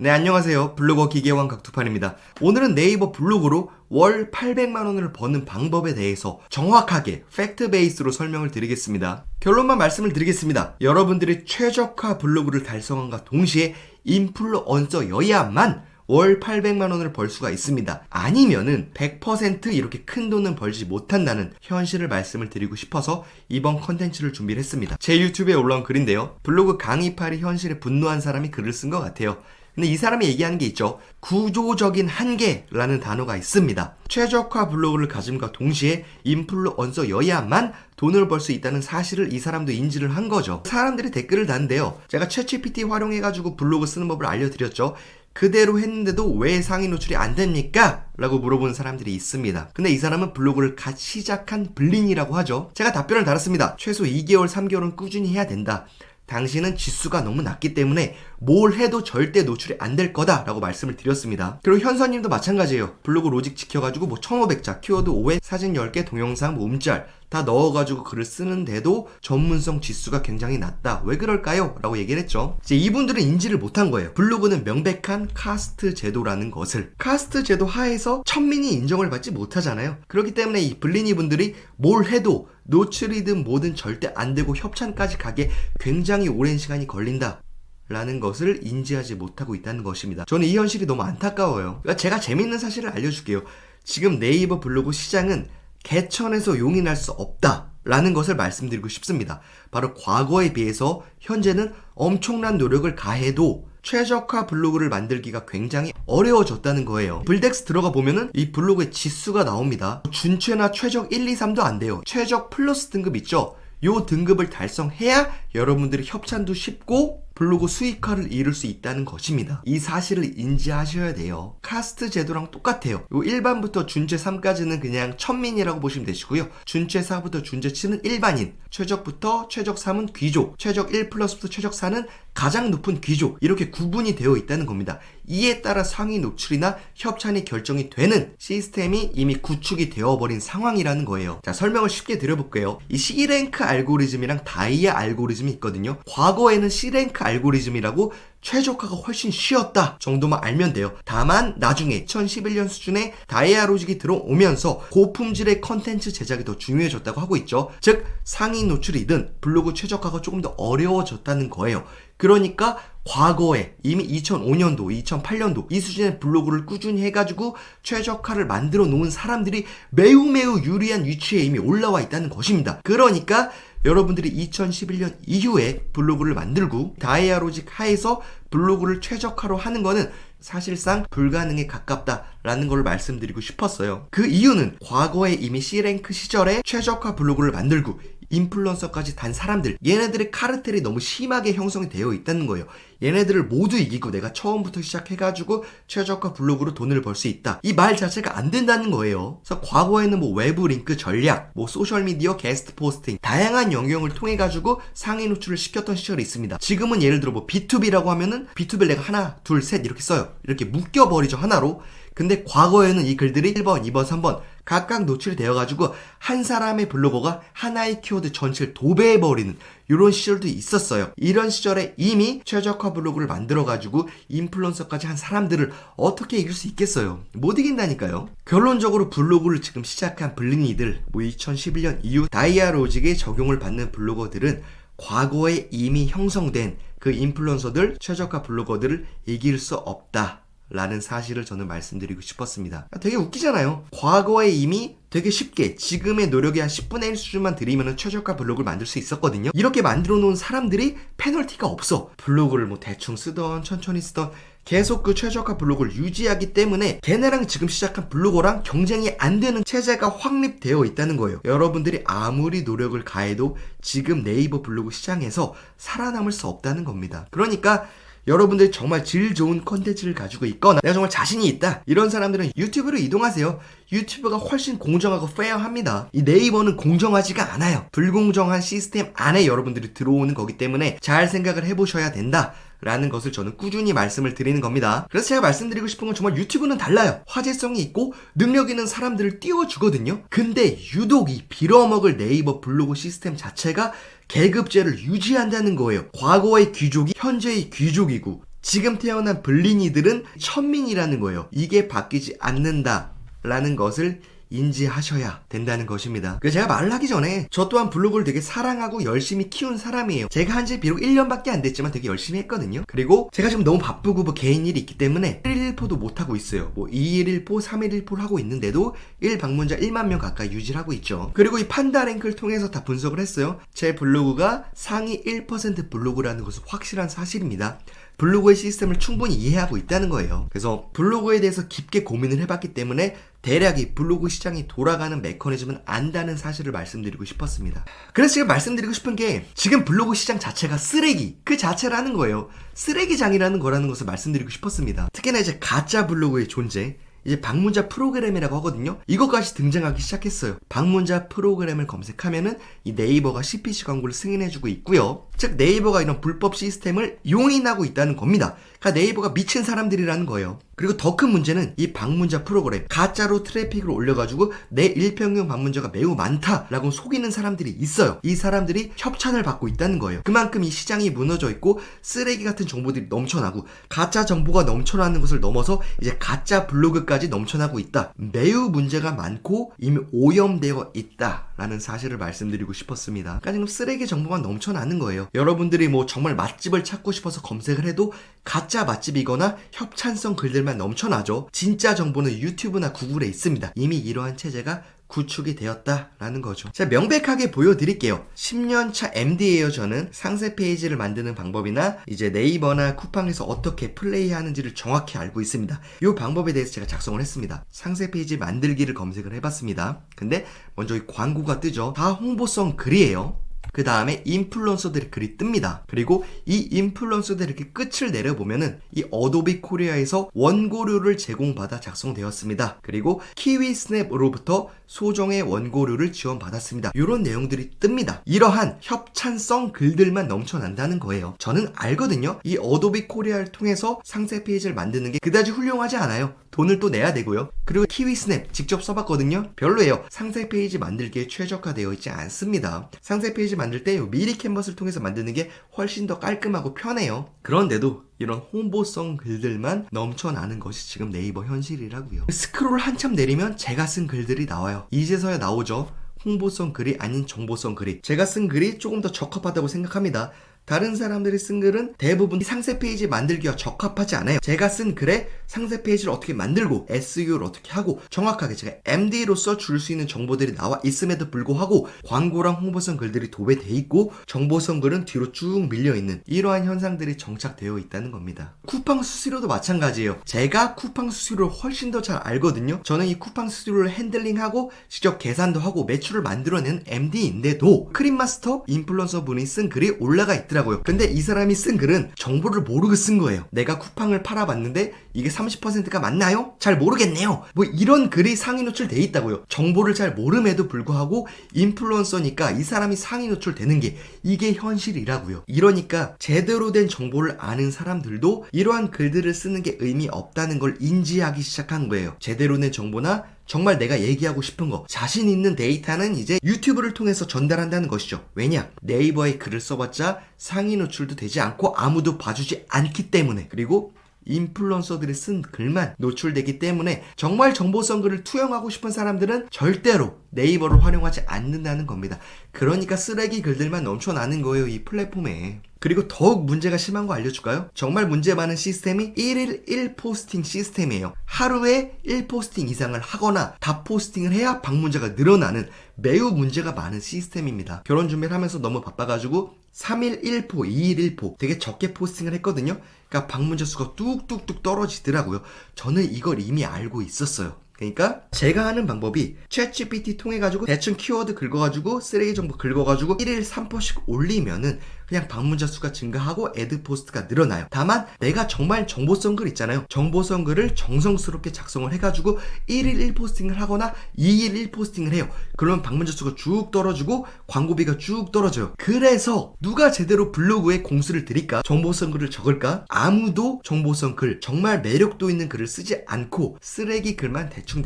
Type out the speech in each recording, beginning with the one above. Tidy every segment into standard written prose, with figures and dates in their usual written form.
네, 안녕하세요. 블로거 기계왕 각투판입니다. 오늘은 네이버 블로그로 월 800만원을 버는 방법에 대해서 정확하게 팩트 베이스로 설명을 드리겠습니다. 결론만 말씀을 드리겠습니다. 여러분들이 최적화 블로그를 달성함과 동시에 인플루언서여야만 월 800만원을 벌 수가 있습니다. 아니면은 100% 이렇게 큰 돈은 벌지 못한다는 현실을 말씀을 드리고 싶어서 이번 컨텐츠를 준비를 했습니다. 제 유튜브에 올라온 글인데요. 블로그 강의팔이 현실에 분노한 사람이 글을 쓴 것 같아요. 근데 이 사람이 얘기하는 게 있죠. 구조적인 한계라는 단어가 있습니다. 최적화 블로그를 가짐과 동시에 인플루언서여야만 돈을 벌 수 있다는 사실을 이 사람도 인지를 한 거죠. 사람들이 댓글을 다는데요. 제가 챗GPT 활용해가지고 블로그 쓰는 법을 알려드렸죠. 그대로 했는데도 왜 상위 노출이 안 됩니까? 라고 물어보는 사람들이 있습니다. 근데 이 사람은 블로그를 갓 시작한 블린이라고 하죠. 제가 답변을 달았습니다. 최소 2개월, 3개월은 꾸준히 해야 된다. 당신은 지수가 너무 낮기 때문에 뭘 해도 절대 노출이 안 될 거다 라고 말씀을 드렸습니다. 그리고 현서님도 마찬가지예요. 블로그 로직 지켜가지고 1500자, 키워드 5회, 사진 10개, 동영상, 음짤 다 넣어가지고 글을 쓰는데도 전문성 지수가 굉장히 낮다. 왜 그럴까요? 라고 얘기를 했죠. 이제 이분들은 인지를 못한 거예요. 블로그는 명백한 카스트 제도라는 것을. 카스트 제도 하에서 천민이 인정을 받지 못하잖아요. 그렇기 때문에 이 블리니 분들이 뭘 해도 노출이든 뭐든 절대 안 되고 협찬까지 가게 굉장히 오랜 시간이 걸린다. 라는 것을 인지하지 못하고 있다는 것입니다. 저는 이 현실이 너무 안타까워요. 그러니까 제가 재밌는 사실을 알려줄게요. 지금 네이버 블로그 시장은 개천에서 용이 날 수 없다 라는 것을 말씀드리고 싶습니다. 바로 과거에 비해서 현재는 엄청난 노력을 가해도 최적화 블로그를 만들기가 굉장히 어려워졌다는 거예요. 블덱스 들어가 보면은 이 블로그의 지수가 나옵니다. 준최나 최적 1, 2, 3도 안 돼요. 최적 플러스 등급 있죠? 요 등급을 달성해야 여러분들이 협찬도 쉽고 블로그 수익화를 이룰 수 있다는 것입니다. 이 사실을 인지하셔야 돼요. 카스트 제도랑 똑같아요. 요 1반부터 준최 3까지는 그냥 천민이라고 보시면 되시고요. 준최 4부터 준최 7은 일반인, 최적부터 최적 3은 귀족, 최적 1 플러스부터 최적 4는 가장 높은 귀족, 이렇게 구분이 되어 있다는 겁니다. 이에 따라 상위 노출이나 협찬이 결정이 되는 시스템이 이미 구축이 되어버린 상황이라는 거예요. 자, 설명을 쉽게 드려볼게요. 이 C랭크 알고리즘이랑 다이아 알고리즘이 있거든요. 과거에는 C랭크 알고리즘이라고 최적화가 훨씬 쉬웠다 정도만 알면 돼요. 다만 나중에 2011년 수준의 다이아 로직이 들어오면서 고품질의 컨텐츠 제작이 더 중요해졌다고 하고 있죠. 즉 상위 노출이든 블로그 최적화가 조금 더 어려워졌다는 거예요. 그러니까 과거에 이미 2005년도, 2008년도 이 수준의 블로그를 꾸준히 해가지고 최적화를 만들어 놓은 사람들이 매우 유리한 위치에 이미 올라와 있다는 것입니다. 그러니까 여러분들이 2011년 이후에 블로그를 만들고 다이아 로직 하에서 블로그를 최적화로 하는 거는 사실상 불가능에 가깝다라는 걸 말씀드리고 싶었어요. 그 이유는 과거에 이미 C랭크 시절에 최적화 블로그를 만들고 인플루언서까지 단 사람들, 얘네들의 카르텔이 너무 심하게 형성이 되어 있다는 거예요. 얘네들을 모두 이기고 내가 처음부터 시작해가지고 최저가 블로그로 돈을 벌 수 있다. 이 말 자체가 안 된다는 거예요. 그래서 과거에는 뭐 외부 링크 전략, 뭐 소셜미디어 게스트 포스팅, 다양한 영역을 통해가지고 상위 노출을 시켰던 시절이 있습니다. 지금은 예를 들어 뭐 B2B라고 하면은 B2B를 내가 하나, 둘, 셋 이렇게 써요. 이렇게 묶여버리죠, 하나로. 근데 과거에는 이 글들이 1번, 2번, 3번 각각 노출이 되어가지고 한 사람의 블로거가 하나의 키워드 전체를 도배해버리는 이런 시절도 있었어요. 이런 시절에 이미 최적화 블로그를 만들어가지고 인플루언서까지 한 사람들을 어떻게 이길 수 있겠어요? 못 이긴다니까요. 결론적으로 블로그를 지금 시작한 블린이들, 뭐 2011년 이후 다이아 로직에 적용을 받는 블로거들은 과거에 이미 형성된 그 인플루언서들, 최적화 블로거들을 이길 수 없다 라는 사실을 저는 말씀드리고 싶었습니다. 되게 웃기잖아요. 과거에 이미 되게 쉽게 지금의 노력의 한 10분의 1 수준만 들이면 최저가 블로그를 만들 수 있었거든요. 이렇게 만들어 놓은 사람들이 페널티가 없어. 블로그를 뭐 대충 쓰던 천천히 쓰던 계속 그 최저가 블로그를 유지하기 때문에 걔네랑 지금 시작한 블로거랑 경쟁이 안 되는 체제가 확립되어 있다는 거예요. 여러분들이 아무리 노력을 가해도 지금 네이버 블로그 시장에서 살아남을 수 없다는 겁니다. 그러니까 여러분들이 정말 질 좋은 컨텐츠를 가지고 있거나 내가 정말 자신이 있다 이런 사람들은 유튜브로 이동하세요. 유튜브가 훨씬 공정하고 페어합니다. 이 네이버는 공정하지가 않아요. 불공정한 시스템 안에 여러분들이 들어오는 거기 때문에 잘 생각을 해보셔야 된다 라는 것을 저는 꾸준히 말씀을 드리는 겁니다. 그래서 제가 말씀드리고 싶은 건 정말 유튜브는 달라요. 화제성이 있고 능력 있는 사람들을 띄워주거든요. 근데 유독 이 빌어먹을 네이버 블로그 시스템 자체가 계급제를 유지한다는 거예요. 과거의 귀족이 현재의 귀족이고 지금 태어난 블린이들은 천민이라는 거예요. 이게 바뀌지 않는다라는 것을 인지하셔야 된다는 것입니다. 그래서 제가 말을 하기 전에 저 또한 블로그를 되게 사랑하고 열심히 키운 사람이에요. 제가 한지 비록 1년밖에 안 됐지만 되게 열심히 했거든요. 그리고 제가 지금 너무 바쁘고 뭐 개인 일이 있기 때문에 1일 1포도 못하고 있어요. 뭐 2일 1포, 3일 1포를 하고 있는데도 1방문자 1만 명 가까이 유지를 하고 있죠. 그리고 이 판다랭크를 통해서 다 분석을 했어요. 제 블로그가 상위 1% 블로그라는 것은 확실한 사실입니다. 블로그의 시스템을 충분히 이해하고 있다는 거예요. 그래서 블로그에 대해서 깊게 고민을 해봤기 때문에 대략 이 블로그 시장이 돌아가는 메커니즘은 안다는 사실을 말씀드리고 싶었습니다. 그래서 제가 말씀드리고 싶은 게 지금 블로그 시장 자체가 쓰레기 그 자체라는 거예요. 쓰레기장이라는 거라는 것을 말씀드리고 싶었습니다. 특히나 이제 가짜 블로그의 존재, 이제 방문자 프로그램이라고 하거든요. 이것까지 등장하기 시작했어요. 방문자 프로그램을 검색하면은 이 네이버가 CPC 광고를 승인해주고 있고요. 즉 네이버가 이런 불법 시스템을 용인하고 있다는 겁니다. 그러니까 네이버가 미친 사람들이라는 거예요. 그리고 더 큰 문제는 이 방문자 프로그램 가짜로 트래픽을 올려가지고 내 일평균 방문자가 매우 많다라고 속이는 사람들이 있어요. 이 사람들이 협찬을 받고 있다는 거예요. 그만큼 이 시장이 무너져 있고 쓰레기 같은 정보들이 넘쳐나고 가짜 정보가 넘쳐나는 것을 넘어서 이제 가짜 블로그까지 넘쳐나고 있다. 매우 문제가 많고 이미 오염되어 있다라는 사실을 말씀드리고 싶었습니다. 그러니까 지금 쓰레기 정보가 넘쳐나는 거예요. 여러분들이 뭐 정말 맛집을 찾고 싶어서 검색을 해도 가짜 맛집이거나 협찬성 글들만 넘쳐나죠. 진짜 정보는 유튜브나 구글에 있습니다. 이미 이러한 체제가 구축이 되었다라는 거죠. 자, 명백하게 보여드릴게요. 10년차 MD예요. 저는 상세 페이지를 만드는 방법이나 이제 네이버나 쿠팡에서 어떻게 플레이하는지를 정확히 알고 있습니다. 이 방법에 대해서 제가 작성을 했습니다. 상세 페이지 만들기를 검색을 해봤습니다. 근데 먼저 이 광고가 뜨죠. 다 홍보성 글이에요. 그 다음에 인플루언서들의 글이 뜹니다. 그리고 이 인플루언서들의 이렇게 끝을 내려보면은 이 어도비 코리아에서 원고료를 제공받아 작성되었습니다. 그리고 키위스냅으로부터 소정의 원고료를 지원받았습니다. 이런 내용들이 뜹니다. 이러한 협찬성 글들만 넘쳐난다는 거예요. 저는 알거든요. 이 어도비 코리아를 통해서 상세 페이지를 만드는 게 그다지 훌륭하지 않아요. 돈을 또 내야 되고요. 그리고 키위스냅 직접 써봤거든요. 별로예요. 상세 페이지 만들기에 최적화되어 있지 않습니다. 상세 페이지 만들 때 미리 캔버스를 통해서 만드는 게 훨씬 더 깔끔하고 편해요. 그런데도 이런 홍보성 글들만 넘쳐나는 것이 지금 네이버 현실이라고요. 스크롤 한참 내리면 제가 쓴 글들이 나와요. 이제서야 나오죠. 홍보성 글이 아닌 정보성 글이. 제가 쓴 글이 조금 더 적합하다고 생각합니다. 다른 사람들이 쓴 글은 대부분 상세 페이지 만들기와 적합하지 않아요. 제가 쓴 글에 상세 페이지를 어떻게 만들고 SEO를 어떻게 하고 정확하게 제가 MD로서 줄 수 있는 정보들이 나와 있음에도 불구하고 광고랑 홍보성 글들이 도배돼 있고 정보성 글은 뒤로 쭉 밀려있는 이러한 현상들이 정착되어 있다는 겁니다. 쿠팡 수수료도 마찬가지예요. 제가 쿠팡 수수료를 훨씬 더 잘 알거든요. 저는 이 쿠팡 수수료를 핸들링하고 직접 계산도 하고 매출을 만들어낸 MD인데도 크림마스터 인플루언서 분이 쓴 글이 올라가 있더라고요. 근데 이 사람이 쓴 글은 정보를 모르고 쓴 거예요. 내가 쿠팡을 팔아봤는데 이게 30%가 맞나요? 잘 모르겠네요. 뭐 이런 글이 상위 노출돼 있다고요. 정보를 잘 모름에도 불구하고 인플루언서니까 이 사람이 상위 노출되는 게 이게 현실이라고요. 이러니까 제대로 된 정보를 아는 사람들도 이러한 글들을 쓰는 게 의미 없다는 걸 인지하기 시작한 거예요. 제대로 된 정보나 정말 내가 얘기하고 싶은 거, 자신 있는 데이터는 이제 유튜브를 통해서 전달한다는 것이죠. 왜냐? 네이버에 글을 써봤자 상위 노출도 되지 않고 아무도 봐주지 않기 때문에. 그리고 인플루언서들이 쓴 글만 노출되기 때문에 정말 정보성 글을 투영하고 싶은 사람들은 절대로 네이버를 활용하지 않는다는 겁니다. 그러니까 쓰레기 글들만 넘쳐나는 거예요, 이 플랫폼에. 그리고 더욱 문제가 심한 거 알려줄까요? 정말 문제 많은 시스템이 1일 1포스팅 시스템이에요. 하루에 1포스팅 이상을 하거나 다 포스팅을 해야 방문자가 늘어나는 매우 문제가 많은 시스템입니다. 결혼 준비를 하면서 너무 바빠가지고 3일 1포, 2일 1포 되게 적게 포스팅을 했거든요. 그러니까 방문자 수가 뚝뚝뚝 떨어지더라고요. 저는 이걸 이미 알고 있었어요. 그러니까 제가 하는 방법이 챗GPT 통해가지고 대충 키워드 긁어가지고 쓰레기 정보 긁어가지고 1일 3포씩 올리면은 그냥 방문자 수가 증가하고 애드 포스트가 늘어나요. 다만 내가 정말 정보성 글 있잖아요. 정보성 글을 정성스럽게 작성을 해가지고 1일 1포스팅을 하거나 2일 1포스팅을 해요. 그러면 방문자 수가 쭉 떨어지고 광고비가 쭉 떨어져요. 그래서 누가 제대로 블로그에 공수를 들일까? 정보성 글을 적을까? 아무도 정보성 글, 정말 매력도 있는 글을 쓰지 않고 쓰레기 글만 대충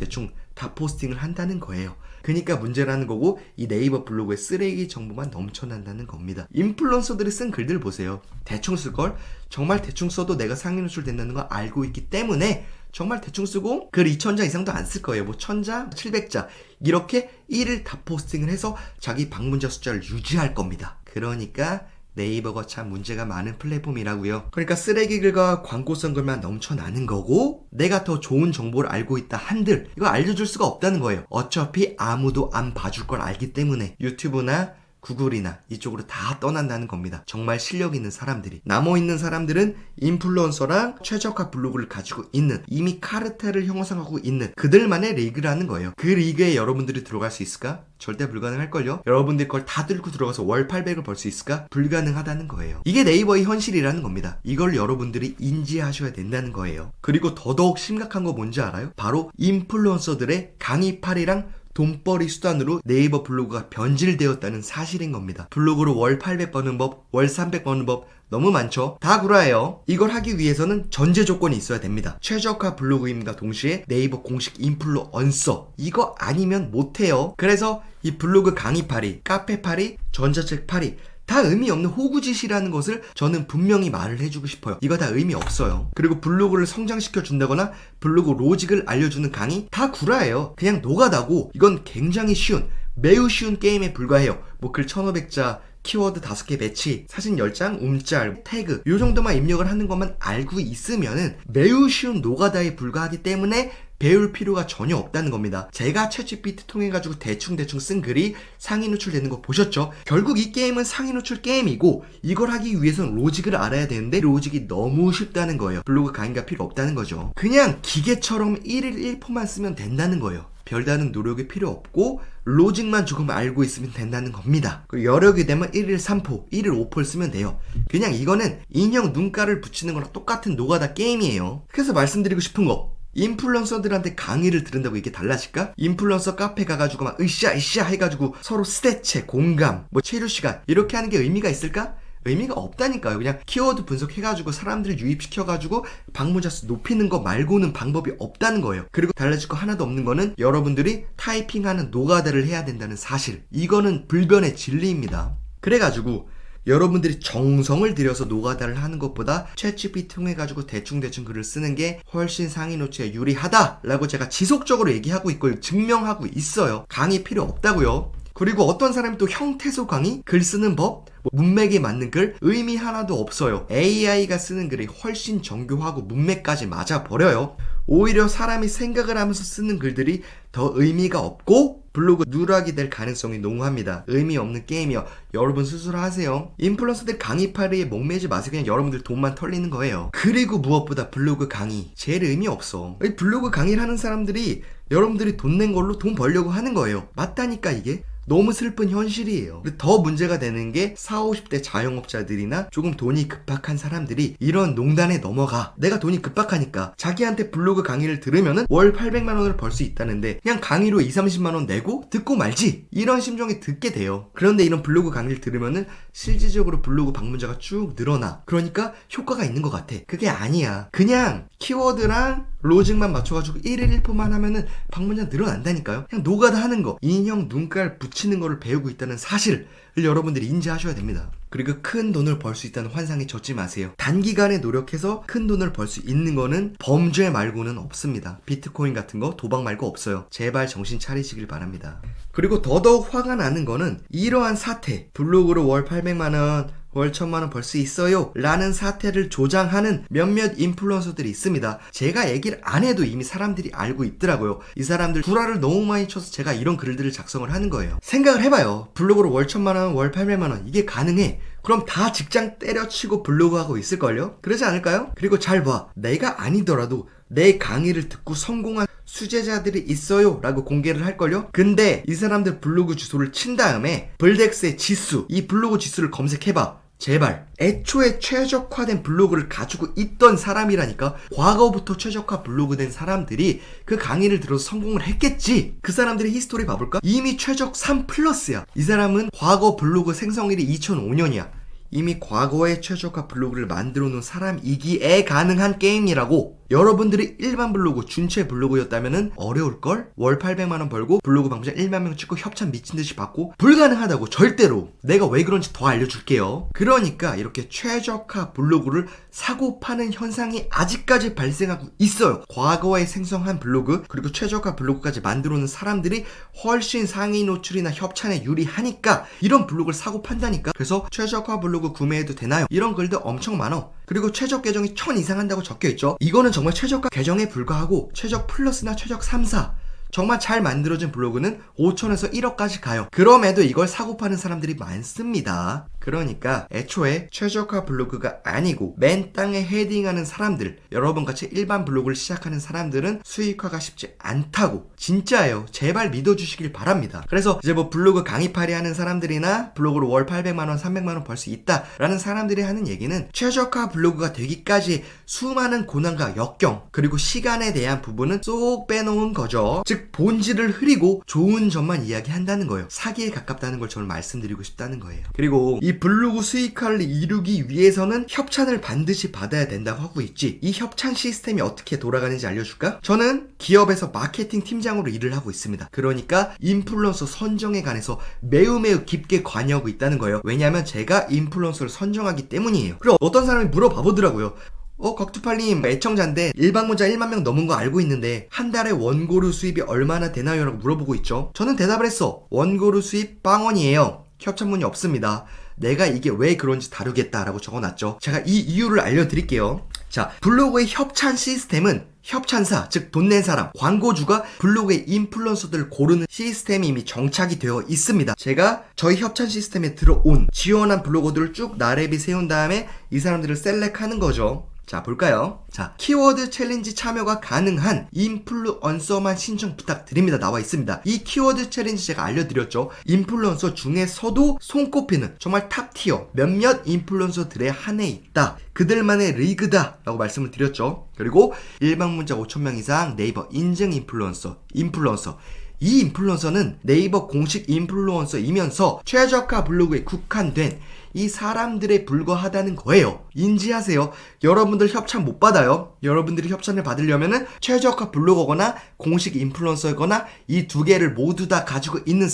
다 포스팅을 한다는 거예요. 그러니까 문제라는 거고, 이 네이버 블로그에 쓰레기 정보만 넘쳐난다는 겁니다. 인플루언서들이 쓴 글들 보세요. 대충 쓸걸? 정말 대충 써도 내가 상위 노출된다는 걸 알고 있기 때문에 정말 대충 쓰고 글 2000자 이상도 안 쓸 거예요. 뭐 1000자, 700자 이렇게 일일 다 포스팅을 해서 자기 방문자 숫자를 유지할 겁니다. 그러니까 네이버가 참 문제가 많은 플랫폼이라고요. 그러니까 쓰레기 글과 광고성 글만 넘쳐나는 거고, 내가 더 좋은 정보를 알고 있다 한들 이거 알려줄 수가 없다는 거예요. 어차피 아무도 안 봐줄 걸 알기 때문에 유튜브나 구글이나 이쪽으로 다 떠난다는 겁니다. 정말 실력 있는 사람들이. 남아있는 사람들은 인플루언서랑 최적화 블로그를 가지고 있는, 이미 카르텔을 형성하고 있는 그들만의 리그라는 거예요. 그 리그에 여러분들이 들어갈 수 있을까? 절대 불가능할걸요? 여러분들 걸 다 들고 들어가서 월 800을 벌 수 있을까? 불가능하다는 거예요. 이게 네이버의 현실이라는 겁니다. 이걸 여러분들이 인지하셔야 된다는 거예요. 그리고 더더욱 심각한 거 뭔지 알아요? 바로 인플루언서들의 강의팔이랑 돈벌이 수단으로 네이버 블로그가 변질되었다는 사실인 겁니다. 블로그로 월 800 버는 법, 월 300 버는 법 너무 많죠? 다 구라예요. 이걸 하기 위해서는 전제 조건이 있어야 됩니다. 최적화 블로그임과 동시에 네이버 공식 인플루언서, 이거 아니면 못해요. 그래서 이 블로그 강의팔이, 카페팔이, 전자책 팔이 다 의미 없는 호구짓이라는 것을 저는 분명히 말을 해주고 싶어요. 이거 다 의미 없어요. 그리고 블로그를 성장시켜 준다거나 블로그 로직을 알려주는 강의 다 구라예요. 그냥 노가다고, 이건 굉장히 쉬운, 매우 쉬운 게임에 불과해요. 뭐 글 1500자, 키워드 5개 배치, 사진 10장, 움짤, 태그 요 정도만 입력을 하는 것만 알고 있으면은 매우 쉬운 노가다에 불과하기 때문에 배울 필요가 전혀 없다는 겁니다. 제가 챗GPT 통해가지고 대충 쓴 글이 상위 노출되는 거 보셨죠? 결국 이 게임은 상위 노출 게임이고, 이걸 하기 위해서는 로직을 알아야 되는데 로직이 너무 쉽다는 거예요. 블로그 강의가 필요 없다는 거죠. 그냥 기계처럼 1일 1포만 쓰면 된다는 거예요. 별다른 노력이 필요 없고 로직만 조금 알고 있으면 된다는 겁니다. 그리고 여력이 되면 1일 3포, 1일 5포를 쓰면 돼요. 그냥 이거는 인형 눈가를 붙이는 거랑 똑같은 노가다 게임이에요. 그래서 말씀드리고 싶은 거, 인플루언서들한테 강의를 들은다고 이게 달라질까? 인플루언서 카페 가가지고 막 으쌰 해가지고 서로 스대체, 공감, 뭐 체류 시간 이렇게 하는 게 의미가 있을까? 의미가 없다니까요. 그냥 키워드 분석해가지고 사람들을 유입시켜가지고 방문자 수 높이는 거 말고는 방법이 없다는 거예요. 그리고 달라질 거 하나도 없는 거는 여러분들이 타이핑하는 노가다를 해야 된다는 사실. 이거는 불변의 진리입니다. 그래가지고 여러분들이 정성을 들여서 노가다를 하는 것보다 챗GPT 통해가지고 대충 글을 쓰는 게 훨씬 상위 노출에 유리하다라고 제가 지속적으로 얘기하고 있고 증명하고 있어요. 강의 필요 없다고요. 그리고 어떤 사람이 또 형태소 강의, 글 쓰는 법, 문맥에 맞는 글, 의미 하나도 없어요. AI가 쓰는 글이 훨씬 정교하고 문맥까지 맞아버려요. 오히려 사람이 생각을 하면서 쓰는 글들이 더 의미가 없고 블로그 누락이 될 가능성이 농후합니다. 의미 없는 게임이요. 여러분 스스로 하세요. 인플루언서들 강의팔이에 목매지 마세요. 그냥 여러분들 돈만 털리는 거예요. 그리고 무엇보다 블로그 강의 제일 의미 없어. 블로그 강의를 하는 사람들이 여러분들이 돈 낸 걸로 돈 벌려고 하는 거예요. 맞다니까 이게. 너무 슬픈 현실이에요. 더 문제가 되는 게 40, 50대 자영업자들이나 조금 돈이 급박한 사람들이 이런 농단에 넘어가. 내가 돈이 급박하니까 자기한테 블로그 강의를 들으면은 월 800만 원을 벌 수 있다는데 그냥 강의로 2, 30만 원 내고 듣고 말지, 이런 심정이 듣게 돼요. 그런데 이런 블로그 강의를 들으면은 실질적으로 블로그 방문자가 쭉 늘어나. 그러니까 효과가 있는 것 같아. 그게 아니야. 그냥 키워드랑 로직만 맞춰가지고 1일 1포만 하면은 방문자 늘어난다니까요. 그냥 노가다 하는 거, 인형 눈깔 붙이는 거를 배우고 있다는 사실을 여러분들이 인지하셔야 됩니다. 그리고 큰 돈을 벌 수 있다는 환상에 젖지 마세요. 단기간에 노력해서 큰 돈을 벌 수 있는 거는 범죄 말고는 없습니다. 비트코인 같은 거 도박 말고 없어요. 제발 정신 차리시길 바랍니다. 그리고 더더욱 화가 나는 거는 이러한 사태, 블로그로 월 800만 원, 월 1000만 원 벌 수 있어요 라는 사태를 조장하는 몇몇 인플루언서들이 있습니다. 제가 얘기를 안 해도 이미 사람들이 알고 있더라고요. 이 사람들 구라를 너무 많이 쳐서 제가 이런 글들을 작성을 하는 거예요. 생각을 해봐요. 블로그로 월 1000만 원, 월 800만 원 이게 가능해. 그럼 다 직장 때려치고 블로그 하고 있을걸요? 그러지 않을까요? 그리고 잘 봐. 내가 아니더라도 내 강의를 듣고 성공한 수제자들이 있어요 라고 공개를 할걸요? 근데 이 사람들 블로그 주소를 친 다음에 블덱스의 지수, 이 블로그 지수를 검색해봐. 제발. 애초에 최적화된 블로그를 가지고 있던 사람이라니까. 과거부터 최적화 블로그 된 사람들이 그 강의를 들어서 성공을 했겠지. 그 사람들의 히스토리 봐볼까? 이미 최적 3 플러스야. 이 사람은 과거 블로그 생성일이 2005년이야. 이미 과거의 최적화 블로그를 만들어 놓은 사람이기에 가능한 게임이라고. 여러분들이 일반 블로그, 준체 블로그였다면은 어려울걸? 월 800만원 벌고 블로그 방문자 1만명 찍고 협찬 미친듯이 받고 불가능하다고. 절대로. 내가 왜 그런지 더 알려줄게요. 그러니까 이렇게 최저가 블로그를 사고 파는 현상이 아직까지 발생하고 있어요. 과거에 생성한 블로그 그리고 최저가 블로그까지 만들어 놓은 사람들이 훨씬 상위 노출이나 협찬에 유리하니까 이런 블로그를 사고 판다니까. 그래서 최저가 블로그 구매해도 되나요? 이런 글들 엄청 많아. 그리고 최적 계정이 1000 이상 한다고 적혀있죠. 이거는 정말 최저가 계정에 불과하고 최적 플러스나 최적 3, 4 정말 잘 만들어진 블로그는 5천에서 1억까지 가요. 그럼에도 이걸 사고 파는 사람들이 많습니다. 그러니까 애초에 최저가 블로그가 아니고 맨 땅에 헤딩하는 사람들, 여러분같이 일반 블로그를 시작하는 사람들은 수익화가 쉽지 않다고. 진짜예요. 제발 믿어주시길 바랍니다. 그래서 이제 뭐 블로그 강의팔이 하는 사람들이나 블로그로 월 800만원, 300만원 벌 수 있다라는 사람들이 하는 얘기는 최저가 블로그가 되기까지 수많은 고난과 역경 그리고 시간에 대한 부분은 쏙 빼놓은 거죠. 즉 본질을 흐리고 좋은 점만 이야기한다는 거예요. 사기에 가깝다는 걸 저는 말씀드리고 싶다는 거예요. 그리고 이 블로그 수익화를 이루기 위해서는 협찬을 반드시 받아야 된다고 하고 있지. 이 협찬 시스템이 어떻게 돌아가는지 알려줄까? 저는 기업에서 마케팅 팀장으로 일을 하고 있습니다. 그러니까 인플루언서 선정에 관해서 매우 깊게 관여하고 있다는 거예요. 왜냐하면 제가 인플루언서를 선정하기 때문이에요. 그리고 어떤 사람이 물어봐 보더라고요. 곽두팔님 애청자인데 일방문자 1만 명 넘은 거 알고 있는데 한 달에 원고료 수입이 얼마나 되나요? 라고 물어보고 있죠. 저는 대답을 했어. 원고료 수입 빵원이에요. 협찬문이 없습니다. 내가 이게 왜 그런지 다루겠다라고 적어놨죠. 제가 이 이유를 알려드릴게요. 자, 블로그의 협찬 시스템은 협찬사, 즉 돈 낸 사람, 광고주가 블로그의 인플루언서들을 고르는 시스템이 이미 정착이 되어 있습니다. 제가 저희 협찬 시스템에 들어온 지원한 블로거들을 쭉 나래비 세운 다음에 이 사람들을 셀렉하는 거죠. 자, 볼까요? 자, 키워드 챌린지 참여가 가능한 인플루언서만 신청 부탁드립니다. 나와 있습니다. 이 키워드 챌린지 제가 알려드렸죠. 인플루언서 중에서도 손꼽히는 정말 탑티어 몇몇 인플루언서들의 한해 있다. 그들만의 리그다 라고 말씀을 드렸죠. 그리고 일방문자 5,000명 이상 네이버 인증 인플루언서 이 인플루언서는 네이버 공식 인플루언서이면서 최저가 블로그에 국한된 이 사람들에 불과하다는 거예요. 인지하세요. 여러분들 협찬 못 받아요. 여러분들이 협찬을 받으려면은 최저가 블로거거나 공식 인플루언서거나 이 두 개를 모두 다 가지고 있는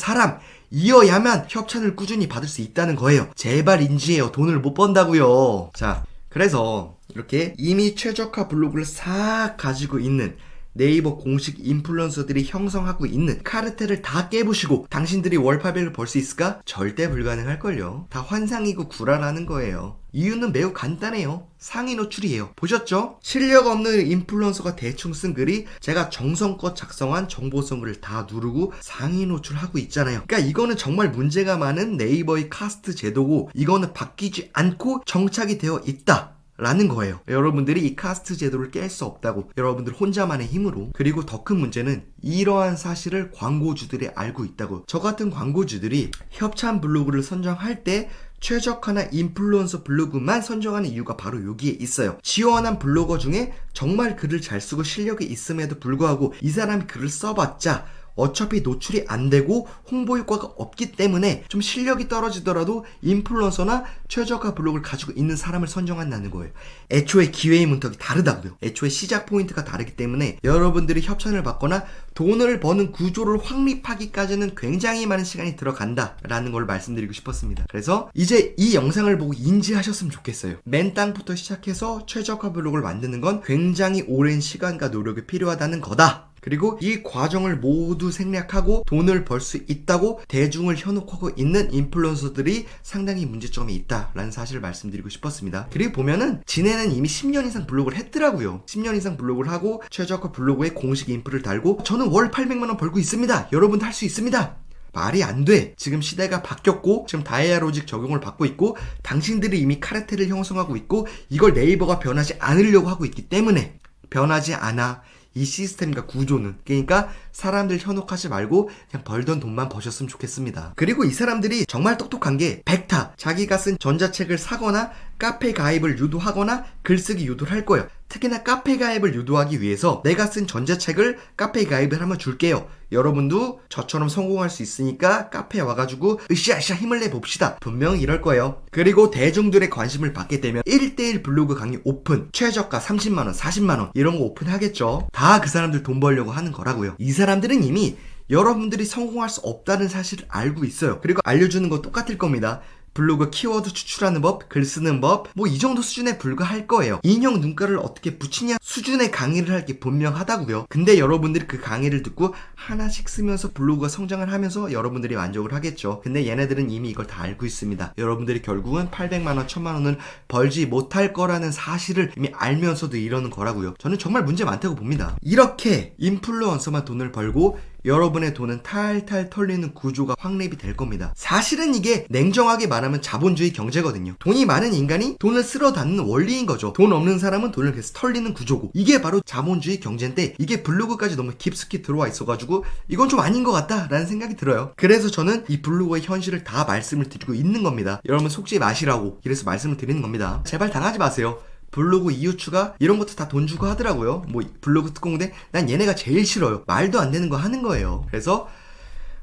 사람이어야만 협찬을 꾸준히 받을 수 있다는 거예요. 제발 인지해요. 돈을 못 번다고요. 자, 그래서 이렇게 이미 최저가 블로그를 싹 가지고 있는 네이버 공식 인플루언서들이 형성하고 있는 카르텔을 다 깨부시고 당신들이 월 800을 벌 수 있을까? 절대 불가능할걸요. 다 환상이고 구라라는 거예요. 이유는 매우 간단해요. 상위 노출이에요. 보셨죠? 실력 없는 인플루언서가 대충 쓴 글이 제가 정성껏 작성한 정보성 글을 다 누르고 상위 노출하고 있잖아요. 그러니까 이거는 정말 문제가 많은 네이버의 카스트 제도고 이거는 바뀌지 않고 정착이 되어 있다 라는 거예요. 여러분들이 이 카스트 제도를 깰 수 없다고. 여러분들 혼자만의 힘으로. 그리고 더 큰 문제는 이러한 사실을 광고주들이 알고 있다고. 저 같은 광고주들이 협찬 블로그를 선정할 때 최적화나 인플루언서 블로그만 선정하는 이유가 바로 여기에 있어요. 지원한 블로거 중에 정말 글을 잘 쓰고 실력이 있음에도 불구하고 이 사람이 글을 써봤자 어차피 노출이 안 되고 홍보 효과가 없기 때문에 좀 실력이 떨어지더라도 인플루언서나 최저가 블로그를 가지고 있는 사람을 선정한다는 거예요. 애초에 기회의 문턱이 다르다고요. 애초에 시작 포인트가 다르기 때문에 여러분들이 협찬을 받거나 돈을 버는 구조를 확립하기까지는 굉장히 많은 시간이 들어간다라는 걸 말씀드리고 싶었습니다. 그래서 이제 이 영상을 보고 인지하셨으면 좋겠어요. 맨 땅부터 시작해서 최저가 블로그를 만드는 건 굉장히 오랜 시간과 노력이 필요하다는 거다. 그리고 이 과정을 모두 생략하고 돈을 벌 수 있다고 대중을 현혹하고 있는 인플루언서들이 상당히 문제점이 있다라는 사실을 말씀드리고 싶었습니다. 그리고 보면은 지네는 이미 10년 이상 블로그를 했더라고요. 10년 이상 블로그를 하고 최저가 블로그에 공식 인프를 달고 저는 월 800만원 벌고 있습니다. 여러분도 할 수 있습니다. 말이 안 돼. 지금 시대가 바뀌었고 지금 다이아 로직 적용을 받고 있고 당신들이 이미 카르텔을 형성하고 있고 이걸 네이버가 변하지 않으려고 하고 있기 때문에 변하지 않아. 이 시스템과 구조는. 그러니까 사람들 현혹하지 말고 그냥 벌던 돈만 버셨으면 좋겠습니다. 그리고 이 사람들이 정말 똑똑한 게 벡타, 자기가 쓴 전자책을 사거나 카페 가입을 유도하거나 글쓰기 유도를 할 거예요. 특히나 카페 가입을 유도하기 위해서 내가 쓴 전자책을 카페 가입을 한번 줄게요. 여러분도 저처럼 성공할 수 있으니까 카페에 와가지고 으쌰으쌰 힘을 내봅시다. 분명히 이럴 거예요. 그리고 대중들의 관심을 받게 되면 1대1 블로그 강의 오픈, 최저가 30만원, 40만원 이런 거 오픈하겠죠. 다 그 사람들 돈 벌려고 하는 거라고요. 이 사람들은 이미 여러분들이 성공할 수 없다는 사실을 알고 있어요. 그리고 알려주는 거 똑같을 겁니다. 블로그 키워드 추출하는 법, 글 쓰는 법, 뭐 이 정도 수준에 불과할 거예요. 인형 눈가를 어떻게 붙이냐 수준의 강의를 할 게 분명하다고요. 근데 여러분들이 그 강의를 듣고 하나씩 쓰면서 블로그가 성장을 하면서 여러분들이 만족을 하겠죠. 근데 얘네들은 이미 이걸 다 알고 있습니다. 여러분들이 결국은 800만원, 1000만원을 벌지 못할 거라는 사실을 이미 알면서도 이러는 거라고요. 저는 정말 문제 많다고 봅니다. 이렇게 인플루언서만 돈을 벌고 여러분의 돈은 탈탈 털리는 구조가 확립이 될 겁니다. 사실은 이게 냉정하게 말하면 자본주의 경제거든요. 돈이 많은 인간이 돈을 쓸어 담는 원리인 거죠. 돈 없는 사람은 돈을 계속 털리는 구조고, 이게 바로 자본주의 경제인데 이게 블로그까지 너무 깊숙이 들어와 있어가지고 이건 좀 아닌 것 같다라는 생각이 들어요. 그래서 저는 이 블로그의 현실을 다 말씀을 드리고 있는 겁니다. 여러분 속지 마시라고 이래서 말씀을 드리는 겁니다. 제발 당하지 마세요. 블로그 이웃 추가 이런 것도 다 돈 주고 하더라고요. 뭐 블로그 특공대 난 얘네가 제일 싫어요. 말도 안 되는 거 하는 거예요. 그래서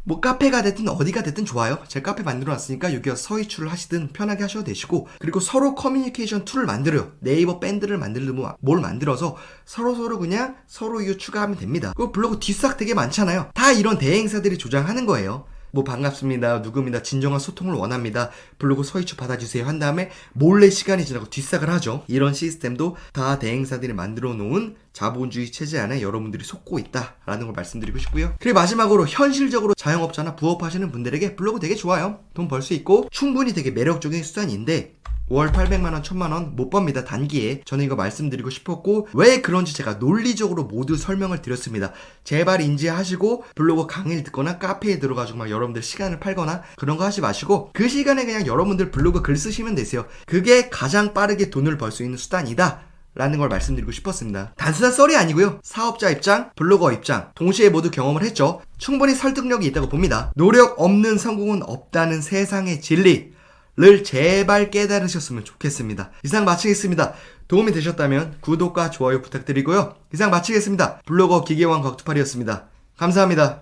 뭐 카페가 됐든 어디가 됐든 좋아요. 제가 카페 만들어 놨으니까 여기 와서 서이추를 하시든 편하게 하셔도 되시고, 그리고 서로 커뮤니케이션 툴을 만들어요. 네이버 밴드를 만들면 뭘 만들어서 서로 그냥 서로 이웃 추가하면 됩니다. 그 블로그 뒷싹 되게 많잖아요. 다 이런 대행사들이 조장하는 거예요. 뭐 반갑습니다, 누구입니다, 진정한 소통을 원합니다, 블로그 서이추 받아주세요 한 다음에 몰래 시간이 지나고 뒷싹을 하죠. 이런 시스템도 다 대행사들이 만들어 놓은 자본주의 체제 안에 여러분들이 속고 있다라는 걸 말씀드리고 싶고요. 그리고 마지막으로 현실적으로 자영업자나 부업하시는 분들에게 블로그 되게 좋아요. 돈 벌 수 있고 충분히 되게 매력적인 수단인데 월 800만원, 1000만원 못 법니다. 단기에. 저는 이거 말씀드리고 싶었고, 왜 그런지 제가 논리적으로 모두 설명을 드렸습니다. 제발 인지하시고 블로그 강의를 듣거나 카페에 들어가지고 막 여러분들 시간을 팔거나 그런 거 하지 마시고 그 시간에 그냥 여러분들 블로그 글 쓰시면 되세요. 그게 가장 빠르게 돈을 벌 수 있는 수단이다 라는 걸 말씀드리고 싶었습니다. 단순한 썰이 아니고요. 사업자 입장, 블로거 입장 동시에 모두 경험을 했죠. 충분히 설득력이 있다고 봅니다. 노력 없는 성공은 없다는 세상의 진리 를 제발 깨달으셨으면 좋겠습니다. 이상 마치겠습니다. 도움이 되셨다면 구독과 좋아요 부탁드리고요. 이상 마치겠습니다. 블로거 기계왕 곽두팔이었습니다. 감사합니다.